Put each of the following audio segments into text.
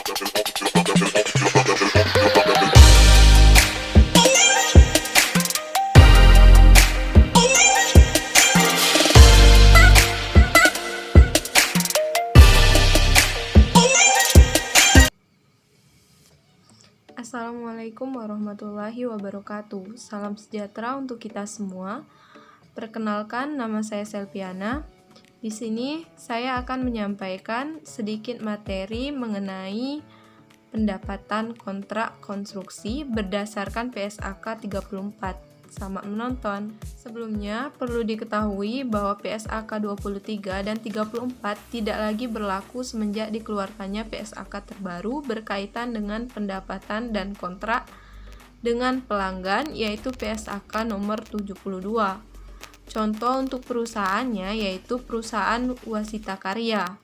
Assalamualaikum warahmatullahi wabarakatuh. Salam sejahtera untuk kita semua. Perkenalkan, nama saya Selviana. Di sini saya akan menyampaikan sedikit materi mengenai pendapatan kontrak konstruksi berdasarkan PSAK 34. Selamat menonton. Sebelumnya, perlu diketahui bahwa PSAK 23 dan 34 tidak lagi berlaku semenjak dikeluarkannya PSAK terbaru berkaitan dengan pendapatan dan kontrak dengan pelanggan, yaitu PSAK nomor 72. Contoh untuk perusahaannya yaitu perusahaan Wasita Karya,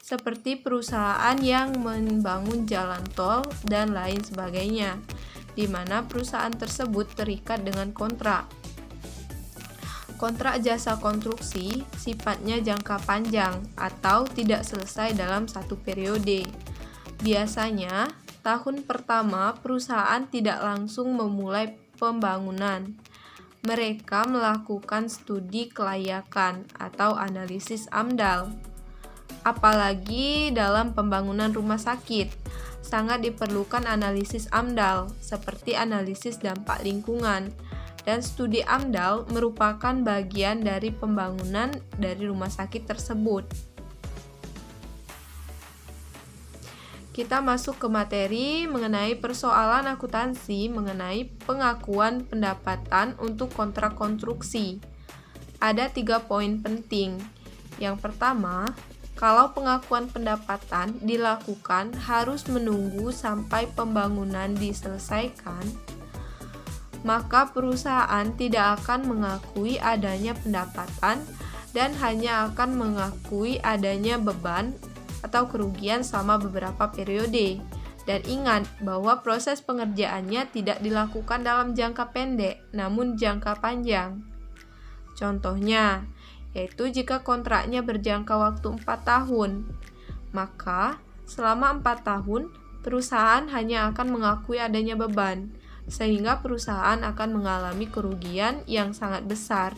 seperti perusahaan yang membangun jalan tol dan lain sebagainya, di mana perusahaan tersebut terikat dengan kontrak. Kontrak jasa konstruksi sifatnya jangka panjang atau tidak selesai dalam satu periode. Biasanya, tahun pertama perusahaan tidak langsung memulai pembangunan. Mereka melakukan studi kelayakan atau analisis AMDAL. Apalagi dalam pembangunan rumah sakit, sangat diperlukan analisis AMDAL seperti analisis dampak lingkungan, dan studi AMDAL merupakan bagian dari pembangunan dari rumah sakit tersebut. Kita masuk ke materi mengenai persoalan akuntansi mengenai pengakuan pendapatan untuk kontrak konstruksi. Ada 3 poin penting. Yang pertama, kalau pengakuan pendapatan dilakukan harus menunggu sampai pembangunan diselesaikan, maka perusahaan tidak akan mengakui adanya pendapatan dan hanya akan mengakui adanya beban atau kerugian selama beberapa periode. Dan ingat bahwa proses pengerjaannya tidak dilakukan dalam jangka pendek, namun jangka panjang. Contohnya, yaitu jika kontraknya berjangka waktu 4 tahun, maka selama 4 tahun, perusahaan hanya akan mengakui adanya beban, sehingga perusahaan akan mengalami kerugian yang sangat besar.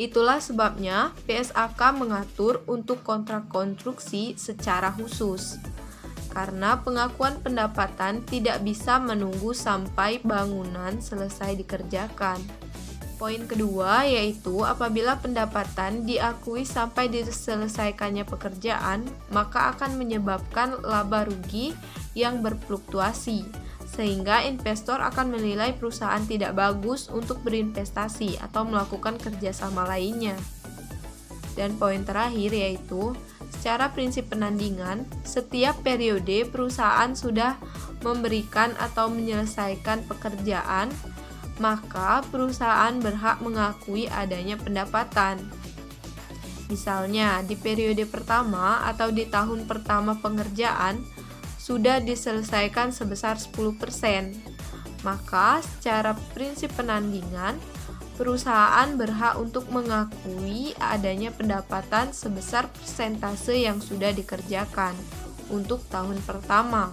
Itulah sebabnya PSAK mengatur untuk kontrak konstruksi secara khusus, karena pengakuan pendapatan tidak bisa menunggu sampai bangunan selesai dikerjakan. Poin kedua yaitu apabila pendapatan diakui sampai diselesaikannya pekerjaan, maka akan menyebabkan laba rugi yang berfluktuasi, sehingga investor akan menilai perusahaan tidak bagus untuk berinvestasi atau melakukan kerjasama lainnya. Dan poin terakhir yaitu secara prinsip penandingan, setiap periode perusahaan sudah memberikan atau menyelesaikan pekerjaan, maka perusahaan berhak mengakui adanya pendapatan. Misalnya, di periode pertama atau di tahun pertama pengerjaan sudah diselesaikan sebesar 10%, maka secara prinsip penandingan, perusahaan berhak untuk mengakui adanya pendapatan sebesar persentase yang sudah dikerjakan untuk tahun pertama.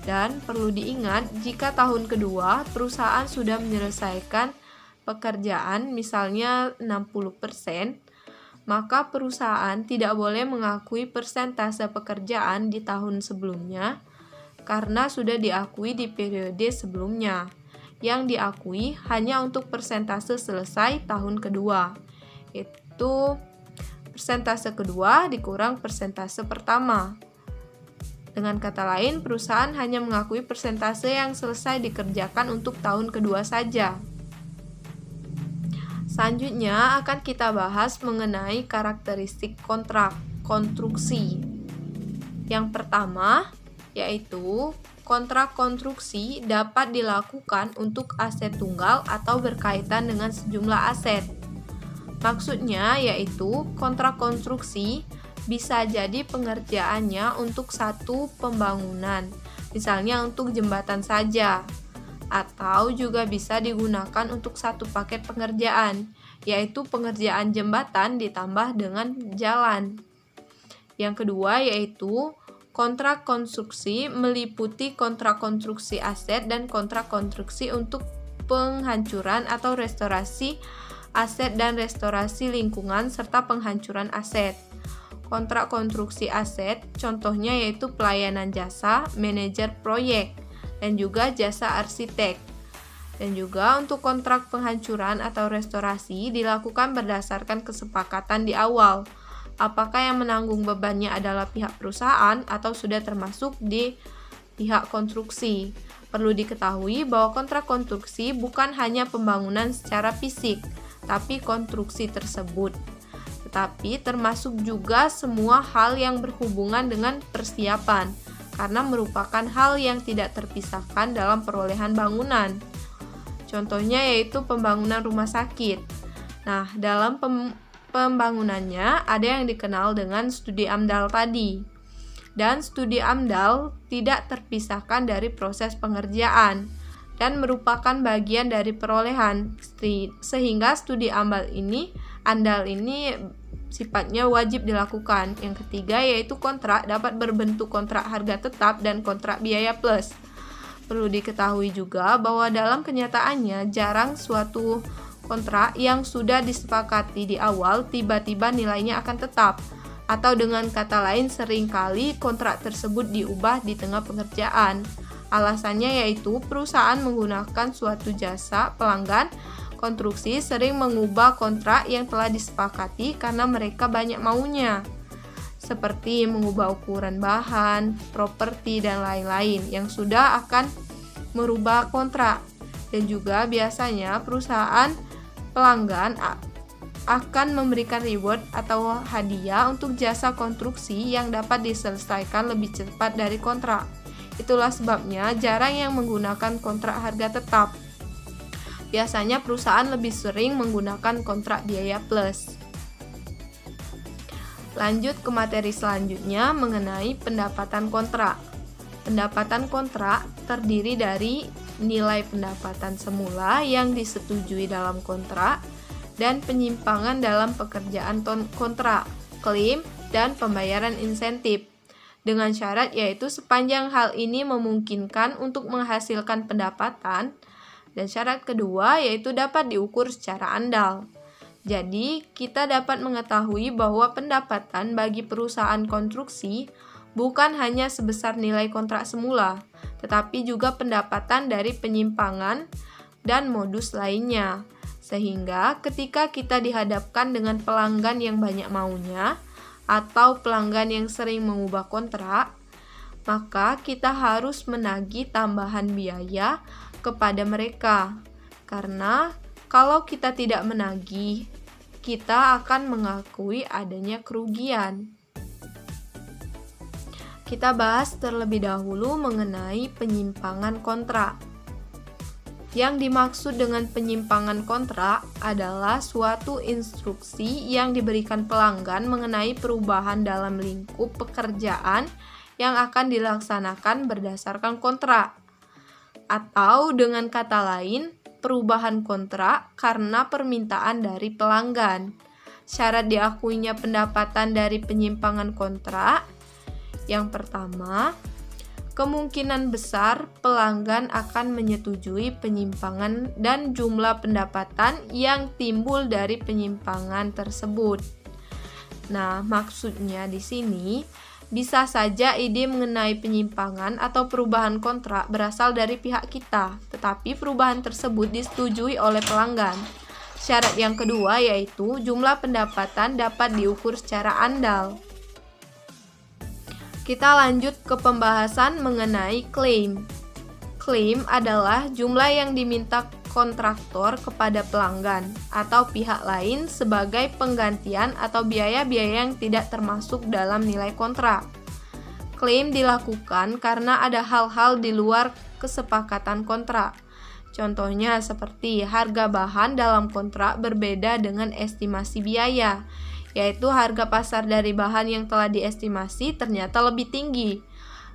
Dan perlu diingat, jika tahun kedua perusahaan sudah menyelesaikan pekerjaan misalnya 60%, maka perusahaan tidak boleh mengakui persentase pekerjaan di tahun sebelumnya karena sudah diakui di periode sebelumnya. Yang diakui hanya untuk persentase selesai tahun kedua, yaitu persentase kedua dikurang persentase pertama. Dengan kata lain, perusahaan hanya mengakui persentase yang selesai dikerjakan untuk tahun kedua saja. Selanjutnya akan kita bahas mengenai karakteristik kontrak konstruksi. Yang pertama, yaitu kontrak konstruksi dapat dilakukan untuk aset tunggal atau berkaitan dengan sejumlah aset. Maksudnya yaitu kontrak konstruksi bisa jadi pengerjaannya untuk satu pembangunan, misalnya untuk jembatan saja, atau juga bisa digunakan untuk satu paket pengerjaan, yaitu pengerjaan jembatan ditambah dengan jalan. Yang kedua yaitu Kontrak konstruksi meliputi kontrak konstruksi aset dan kontrak konstruksi untuk penghancuran atau restorasi aset dan restorasi lingkungan serta penghancuran aset. Kontrak konstruksi aset contohnya yaitu pelayanan jasa, manajer proyek, dan juga jasa arsitek. Dan juga untuk kontrak penghancuran atau restorasi dilakukan berdasarkan kesepakatan di awal. Apakah yang menanggung bebannya adalah pihak perusahaan atau sudah termasuk di pihak konstruksi. Perlu diketahui bahwa kontrak konstruksi bukan hanya pembangunan secara fisik, tapi konstruksi tersebut. Tetapi termasuk juga semua hal yang berhubungan dengan persiapan, karena merupakan hal yang tidak terpisahkan dalam perolehan bangunan. Contohnya yaitu pembangunan rumah sakit. Nah, dalam pembangunannya ada yang dikenal dengan studi AMDAL tadi. Dan studi AMDAL tidak terpisahkan dari proses pengerjaan dan merupakan bagian dari perolehan, sehingga studi AMDAL ini sifatnya wajib dilakukan. Yang ketiga yaitu kontrak dapat berbentuk kontrak harga tetap dan kontrak biaya plus. Perlu diketahui juga bahwa dalam kenyataannya jarang suatu kontrak yang sudah disepakati di awal tiba-tiba nilainya akan tetap, atau dengan kata lain seringkali kontrak tersebut diubah di tengah pengerjaan. Alasannya yaitu perusahaan menggunakan suatu jasa pelanggan konstruksi sering mengubah kontrak yang telah disepakati karena mereka banyak maunya, seperti mengubah ukuran bahan, properti, dan lain-lain yang sudah akan merubah kontrak. Dan juga biasanya perusahaan pelanggan akan memberikan reward atau hadiah untuk jasa konstruksi yang dapat diselesaikan lebih cepat dari kontrak. Itulah sebabnya jarang yang menggunakan kontrak harga tetap. Biasanya perusahaan lebih sering menggunakan kontrak biaya plus. Lanjut ke materi selanjutnya mengenai pendapatan kontrak. Pendapatan kontrak terdiri dari nilai pendapatan semula yang disetujui dalam kontrak dan penyimpangan dalam pekerjaan kontrak, klaim, dan pembayaran insentif. Dengan syarat yaitu sepanjang hal ini memungkinkan untuk menghasilkan pendapatan, dan syarat kedua yaitu dapat diukur secara andal. Jadi, kita dapat mengetahui bahwa pendapatan bagi perusahaan konstruksi bukan hanya sebesar nilai kontrak semula, tetapi juga pendapatan dari penyimpangan dan modus lainnya. Sehingga ketika kita dihadapkan dengan pelanggan yang banyak maunya, atau pelanggan yang sering mengubah kontrak, maka kita harus menagih tambahan biaya kepada mereka. Karena kalau kita tidak menagih, kita akan mengakui adanya kerugian. Kita bahas terlebih dahulu mengenai penyimpangan kontrak. Yang dimaksud dengan penyimpangan kontrak adalah suatu instruksi yang diberikan pelanggan mengenai perubahan dalam lingkup pekerjaan yang akan dilaksanakan berdasarkan kontrak. Atau dengan kata lain, perubahan kontrak karena permintaan dari pelanggan. Syarat diakuinya pendapatan dari penyimpangan kontrak. Yang pertama, kemungkinan besar pelanggan akan menyetujui penyimpangan dan jumlah pendapatan yang timbul dari penyimpangan tersebut. Nah, maksudnya di sini bisa saja ide mengenai penyimpangan atau perubahan kontrak berasal dari pihak kita, tetapi perubahan tersebut disetujui oleh pelanggan. Syarat yang kedua yaitu jumlah pendapatan dapat diukur secara andal. Kita lanjut ke pembahasan mengenai klaim. Klaim adalah jumlah yang diminta kontraktor kepada pelanggan atau pihak lain sebagai penggantian atau biaya-biaya yang tidak termasuk dalam nilai kontrak. Klaim dilakukan karena ada hal-hal di luar kesepakatan kontrak. Contohnya seperti harga bahan dalam kontrak berbeda dengan estimasi biaya, yaitu harga pasar dari bahan yang telah diestimasi ternyata lebih tinggi.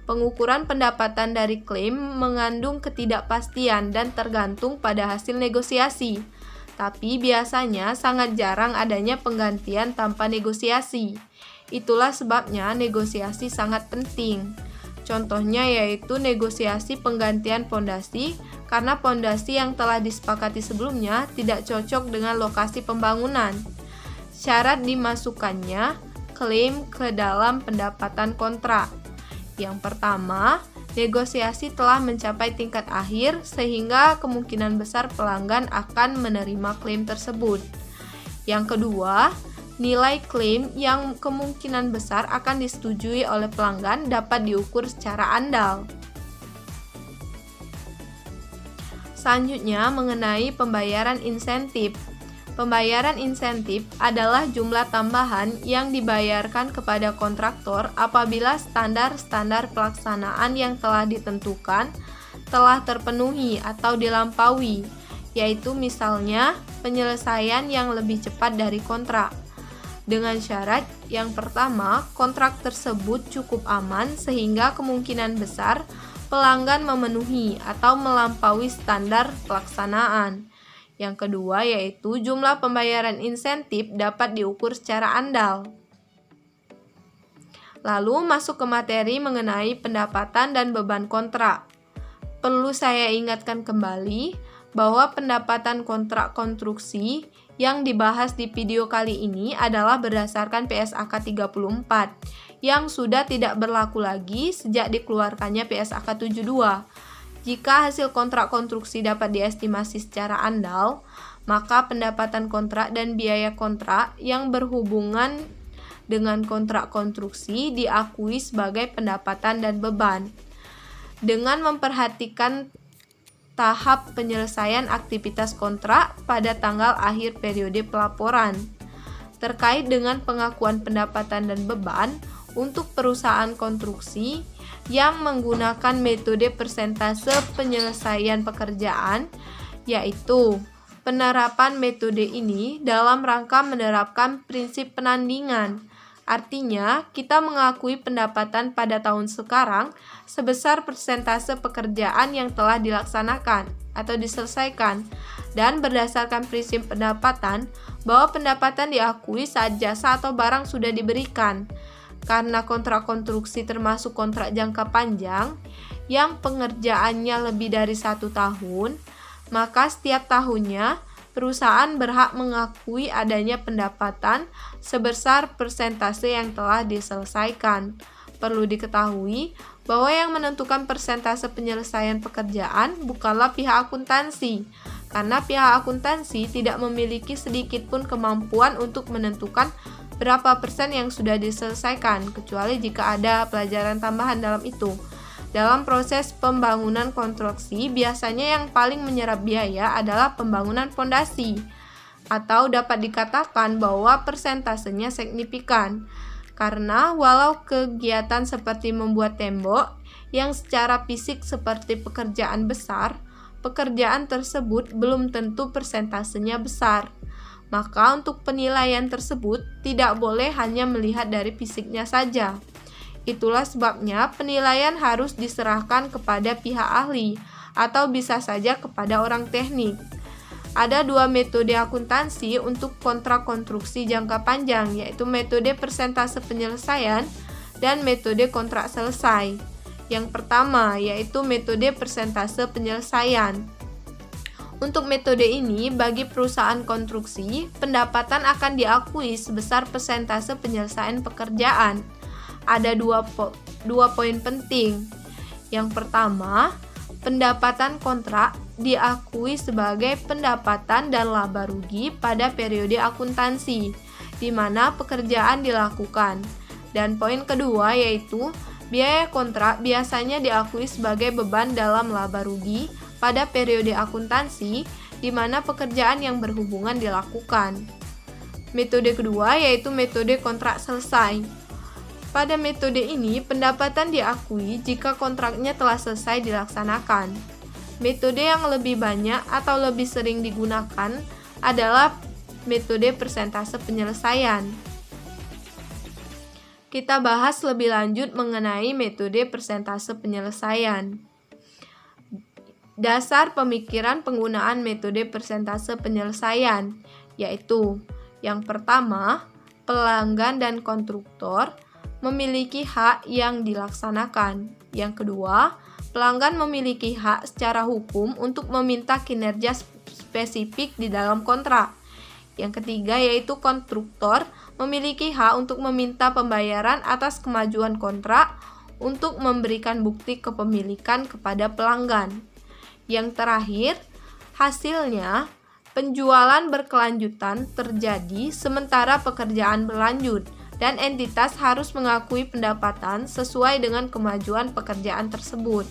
Pengukuran pendapatan dari klaim mengandung ketidakpastian dan tergantung pada hasil negosiasi. Tapi biasanya sangat jarang adanya penggantian tanpa negosiasi. Itulah sebabnya negosiasi sangat penting. Contohnya yaitu negosiasi penggantian pondasi, karena pondasi yang telah disepakati sebelumnya tidak cocok dengan lokasi pembangunan. Syarat dimasukkannya klaim ke dalam pendapatan kontrak. Yang pertama, negosiasi telah mencapai tingkat akhir sehingga kemungkinan besar pelanggan akan menerima klaim tersebut. Yang kedua, nilai klaim yang kemungkinan besar akan disetujui oleh pelanggan dapat diukur secara andal. Selanjutnya mengenai pembayaran insentif. Pembayaran insentif adalah jumlah tambahan yang dibayarkan kepada kontraktor apabila standar-standar pelaksanaan yang telah ditentukan telah terpenuhi atau dilampaui, yaitu misalnya penyelesaian yang lebih cepat dari kontrak. Dengan syarat yang pertama, kontrak tersebut cukup aman sehingga kemungkinan besar pelanggan memenuhi atau melampaui standar pelaksanaan. Yang kedua yaitu jumlah pembayaran insentif dapat diukur secara andal. Lalu masuk ke materi mengenai pendapatan dan beban kontrak. Perlu saya ingatkan kembali bahwa pendapatan kontrak konstruksi yang dibahas di video kali ini adalah berdasarkan PSAK 34 yang sudah tidak berlaku lagi sejak dikeluarkannya PSAK 72. Jika hasil kontrak konstruksi dapat diestimasi secara andal, maka pendapatan kontrak dan biaya kontrak yang berhubungan dengan kontrak konstruksi diakui sebagai pendapatan dan beban. Dengan memperhatikan tahap penyelesaian aktivitas kontrak pada tanggal akhir periode pelaporan. Terkait dengan pengakuan pendapatan dan beban untuk perusahaan konstruksi yang menggunakan metode persentase penyelesaian pekerjaan, yaitu penerapan metode ini dalam rangka menerapkan prinsip penandingan. Artinya, kita mengakui pendapatan pada tahun sekarang sebesar persentase pekerjaan yang telah dilaksanakan atau diselesaikan, dan berdasarkan prinsip pendapatan bahwa pendapatan diakui saat jasa atau barang sudah diberikan. Karena kontrak konstruksi termasuk kontrak jangka panjang yang pengerjaannya lebih dari 1 tahun, maka setiap tahunnya perusahaan berhak mengakui adanya pendapatan sebesar persentase yang telah diselesaikan. Perlu diketahui bahwa yang menentukan persentase penyelesaian pekerjaan bukanlah pihak akuntansi, karena pihak akuntansi tidak memiliki sedikit pun kemampuan untuk menentukan berapa persen yang sudah diselesaikan, kecuali jika ada pelajaran tambahan dalam itu. Dalam proses pembangunan konstruksi, biasanya yang paling menyerap biaya adalah pembangunan fondasi, atau dapat dikatakan bahwa persentasenya signifikan. Karena walau kegiatan seperti membuat tembok, yang secara fisik seperti pekerjaan besar, pekerjaan tersebut belum tentu persentasenya besar. Maka untuk penilaian tersebut tidak boleh hanya melihat dari fisiknya saja. Itulah sebabnya penilaian harus diserahkan kepada pihak ahli atau bisa saja kepada orang teknik. Ada 2 metode akuntansi untuk kontrak konstruksi jangka panjang, yaitu metode persentase penyelesaian dan metode kontrak selesai. Yang pertama yaitu metode persentase penyelesaian. Untuk metode ini, bagi perusahaan konstruksi, pendapatan akan diakui sebesar persentase penyelesaian pekerjaan. Ada dua poin penting. Yang pertama, pendapatan kontrak diakui sebagai pendapatan dan laba rugi pada periode akuntansi, di mana pekerjaan dilakukan. Dan poin kedua yaitu, biaya kontrak biasanya diakui sebagai beban dalam laba rugi pada periode akuntansi, di mana pekerjaan yang berhubungan dilakukan. Metode kedua yaitu metode kontrak selesai. Pada metode ini, pendapatan diakui jika kontraknya telah selesai dilaksanakan. Metode yang lebih banyak atau lebih sering digunakan adalah metode persentase penyelesaian. Kita bahas lebih lanjut mengenai metode persentase penyelesaian. Dasar pemikiran penggunaan metode persentase penyelesaian, yaitu yang pertama, pelanggan dan kontraktor memiliki hak yang dilaksanakan. Yang kedua, pelanggan memiliki hak secara hukum untuk meminta kinerja spesifik di dalam kontrak. Yang ketiga yaitu kontraktor memiliki hak untuk meminta pembayaran atas kemajuan kontrak untuk memberikan bukti kepemilikan kepada pelanggan. Yang terakhir, hasilnya penjualan berkelanjutan terjadi sementara pekerjaan berlanjut dan entitas harus mengakui pendapatan sesuai dengan kemajuan pekerjaan tersebut.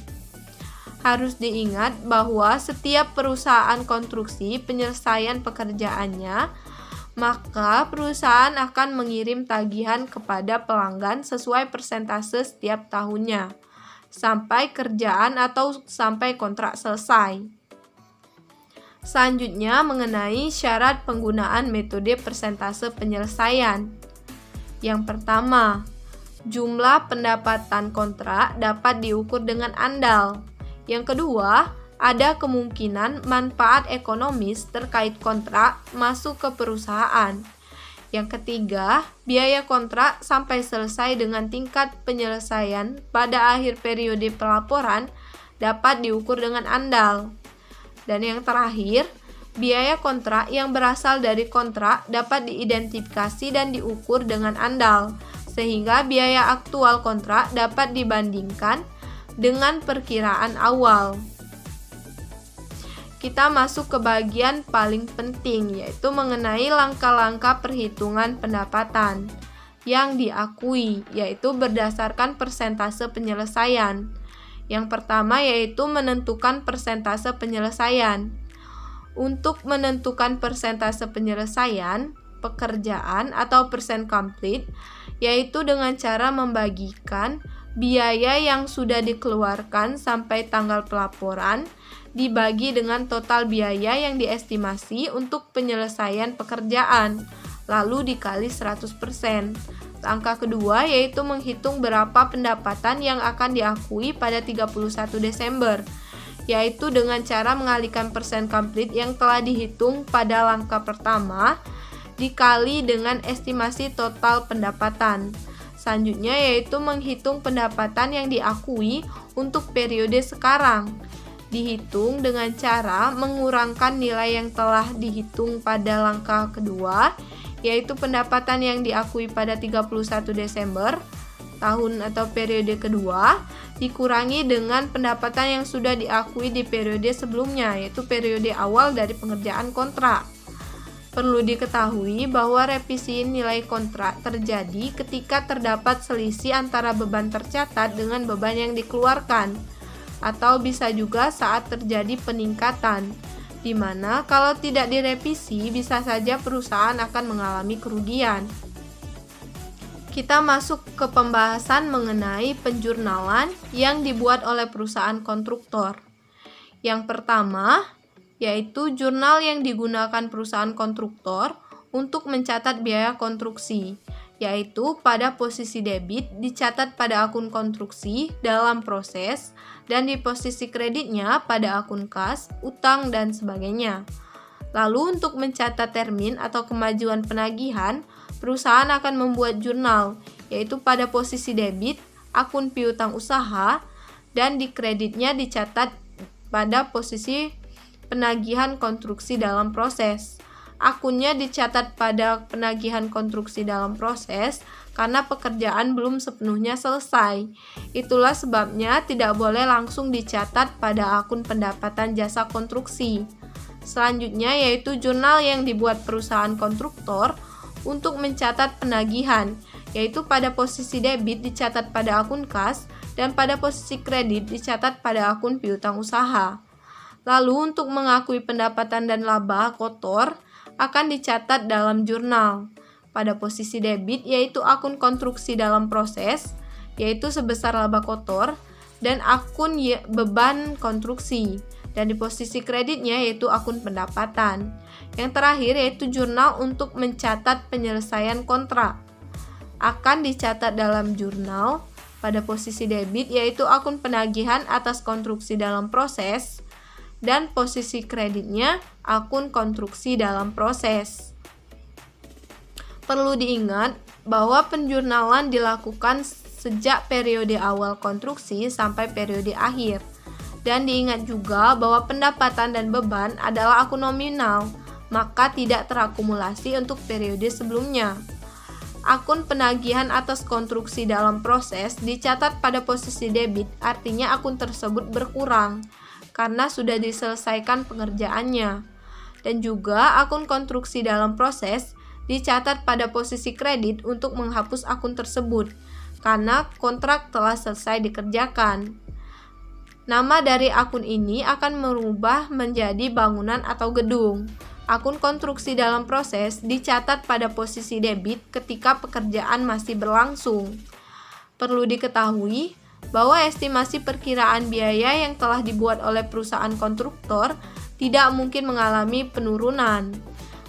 Harus diingat bahwa setiap perusahaan konstruksi penyelesaian pekerjaannya, maka perusahaan akan mengirim tagihan kepada pelanggan sesuai persentase setiap tahunnya, sampai kerjaan atau sampai kontrak selesai. Selanjutnya mengenai syarat penggunaan metode persentase penyelesaian. Yang pertama, jumlah pendapatan kontrak dapat diukur dengan andal. Yang kedua, ada kemungkinan manfaat ekonomis terkait kontrak masuk ke perusahaan. Yang ketiga, biaya kontrak sampai selesai dengan tingkat penyelesaian pada akhir periode pelaporan dapat diukur dengan andal. Dan yang terakhir, biaya kontrak yang berasal dari kontrak dapat diidentifikasi dan diukur dengan andal, sehingga biaya aktual kontrak dapat dibandingkan dengan perkiraan awal. Kita masuk ke bagian paling penting, yaitu mengenai langkah-langkah perhitungan pendapatan yang diakui, yaitu berdasarkan persentase penyelesaian. Yang pertama yaitu menentukan persentase penyelesaian. Untuk menentukan persentase penyelesaian pekerjaan atau persen complete, yaitu dengan cara membagikan biaya yang sudah dikeluarkan sampai tanggal pelaporan dibagi dengan total biaya yang diestimasi untuk penyelesaian pekerjaan, lalu dikali 100%. Langkah kedua yaitu menghitung berapa pendapatan yang akan diakui pada 31 Desember, yaitu dengan cara mengalihkan persen complete yang telah dihitung pada langkah pertama dikali dengan estimasi total pendapatan. Selanjutnya yaitu menghitung pendapatan yang diakui untuk periode sekarang. Dihitung dengan cara mengurangkan nilai yang telah dihitung pada langkah kedua, yaitu pendapatan yang diakui pada 31 Desember tahun atau periode kedua dikurangi dengan pendapatan yang sudah diakui di periode sebelumnya, yaitu periode awal dari pengerjaan kontrak. Perlu diketahui bahwa revisi nilai kontrak terjadi ketika terdapat selisih antara beban tercatat dengan beban yang dikeluarkan, atau bisa juga saat terjadi peningkatan, di mana kalau tidak direvisi bisa saja perusahaan akan mengalami kerugian. Kita masuk ke pembahasan mengenai penjurnalan yang dibuat oleh perusahaan kontraktor. Yang pertama, yaitu jurnal yang digunakan perusahaan kontraktor untuk mencatat biaya konstruksi, yaitu pada posisi debit dicatat pada akun konstruksi dalam proses dan di posisi kreditnya pada akun kas, utang, dan sebagainya. Lalu untuk mencatat termin atau kemajuan penagihan, perusahaan akan membuat jurnal, yaitu pada posisi debit, akun piutang usaha, dan di kreditnya dicatat pada posisi penagihan konstruksi dalam proses. Akunnya dicatat pada penagihan konstruksi dalam proses karena pekerjaan belum sepenuhnya selesai. Itulah sebabnya tidak boleh langsung dicatat pada akun pendapatan jasa konstruksi. Selanjutnya yaitu jurnal yang dibuat perusahaan kontraktor untuk mencatat penagihan, yaitu pada posisi debit dicatat pada akun kas dan pada posisi kredit dicatat pada akun piutang usaha. Lalu untuk mengakui pendapatan dan laba kotor akan dicatat dalam jurnal. Pada posisi debit yaitu akun konstruksi dalam proses, yaitu sebesar laba kotor, dan akun beban konstruksi. Dan di posisi kreditnya yaitu akun pendapatan. Yang terakhir yaitu jurnal untuk mencatat penyelesaian kontrak. Akan dicatat dalam jurnal pada posisi debit yaitu akun penagihan atas konstruksi dalam proses, dan posisi kreditnya akun konstruksi dalam proses. Perlu diingat bahwa penjurnalan dilakukan sejak periode awal konstruksi sampai periode akhir. Dan diingat juga bahwa pendapatan dan beban adalah akun nominal, maka tidak terakumulasi untuk periode sebelumnya. Akun penagihan atas konstruksi dalam proses dicatat pada posisi debit, artinya akun tersebut berkurang karena sudah diselesaikan pengerjaannya. Dan juga akun konstruksi dalam proses dicatat pada posisi kredit untuk menghapus akun tersebut karena kontrak telah selesai dikerjakan. Nama dari akun ini akan merubah menjadi bangunan atau gedung. Akun konstruksi dalam proses dicatat pada posisi debit ketika pekerjaan masih berlangsung. Perlu diketahui bahwa estimasi perkiraan biaya yang telah dibuat oleh perusahaan konstruktor tidak mungkin mengalami penurunan,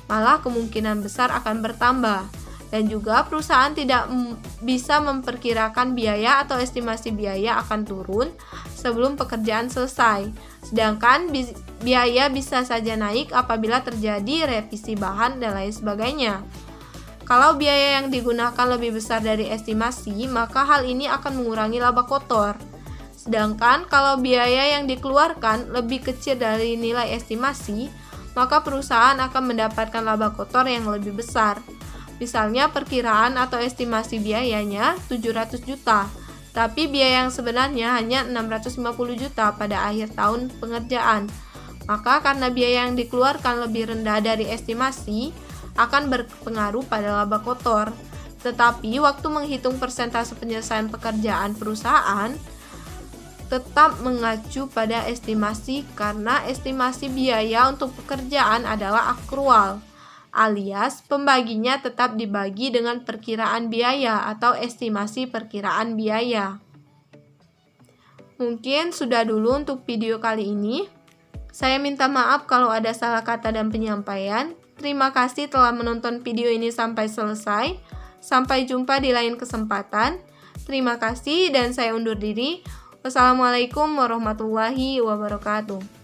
malah kemungkinan besar akan bertambah. Dan juga perusahaan tidak bisa memperkirakan biaya atau estimasi biaya akan turun sebelum pekerjaan selesai. Sedangkan biaya bisa saja naik apabila terjadi revisi bahan dan lain sebagainya. Kalau biaya yang digunakan lebih besar dari estimasi, maka hal ini akan mengurangi laba kotor. Sedangkan kalau biaya yang dikeluarkan lebih kecil dari nilai estimasi, maka perusahaan akan mendapatkan laba kotor yang lebih besar. Misalnya perkiraan atau estimasi biayanya 700 juta, tapi biaya yang sebenarnya hanya 650 juta pada akhir tahun pengerjaan. Maka karena biaya yang dikeluarkan lebih rendah dari estimasi, akan berpengaruh pada laba kotor. Tetapi waktu menghitung persentase penyelesaian pekerjaan perusahaan tetap mengacu pada estimasi karena estimasi biaya untuk pekerjaan adalah akrual, alias pembaginya tetap dibagi dengan perkiraan biaya atau estimasi perkiraan biaya. Mungkin sudah dulu untuk video kali ini. Saya minta maaf kalau ada salah kata dan penyampaian. Terima kasih telah menonton video ini sampai selesai. Sampai jumpa di lain kesempatan. Terima kasih dan saya undur diri. Wassalamualaikum warahmatullahi wabarakatuh.